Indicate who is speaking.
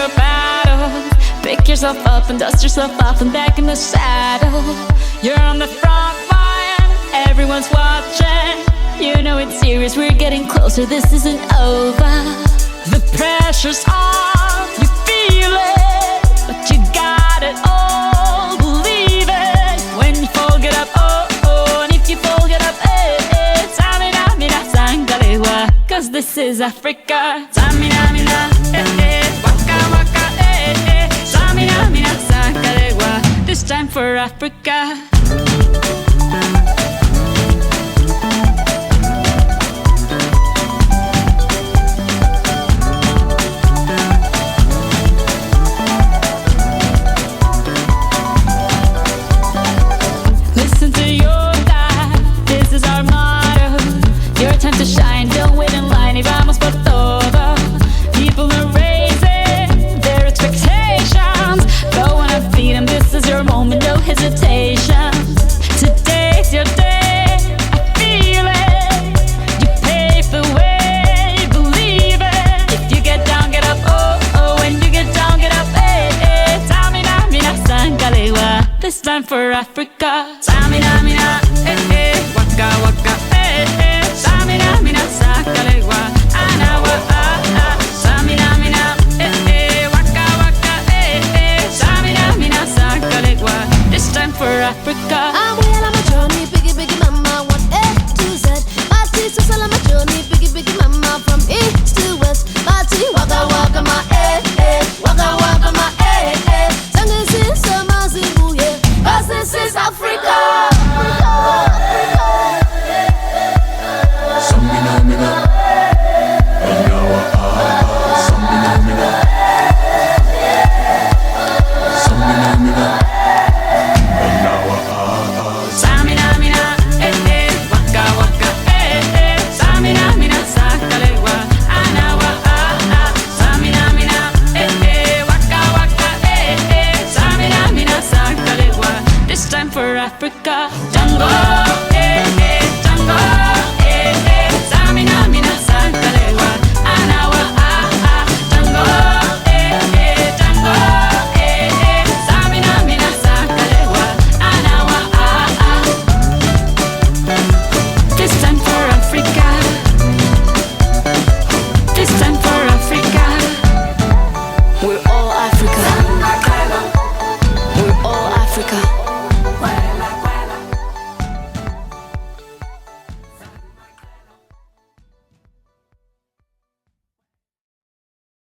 Speaker 1: a battle. Pick yourself up and dust yourself off and back in the saddle. You're on the front line, everyone's watching. You know it's serious, we're getting closer, this isn't over. The pressure's on, you feel it, but you got it all, believe it. When you fall, get up, oh, oh, and if you fall, get up, eh, eh. Samina, mina, sangalewa, cause this is Africa. Samina, mina, eh, eh, waka, waka, eh, eh. Samina, mina, sangalewa, this time for Africa. Time to shine, don't wait in line, y vamos por todo. People are raising their expectations. Go on and feed them, this is your moment, no hesitation. Today's your day, I feel it. You pave the way, believe it. If you get down, get up, oh, oh. When you get down, get up, eh, eh. Samina, mina, sangalewa, this time for Africa. Samina, mina, eh, eh. Waka, waka, eh, eh. Samina, mina, sangalewa, anawa, ah, ah. Samina, mina, eh, eh. Waka, waka, eh, eh. Samina, mina, sangalewa, this time for Africa.
Speaker 2: I'm well on my journey, biggie, biggie mama, 1 A to Z. My teacher said on my journey, biggie, biggie mama, from east to west. My tea, waka, waka, my eh, eh. Waka, waka, my eh, eh. Sangin' sin, sama, zibu, yeah. 'Cause this is Africa.
Speaker 1: Africa, Tango, eh, eh, Tango.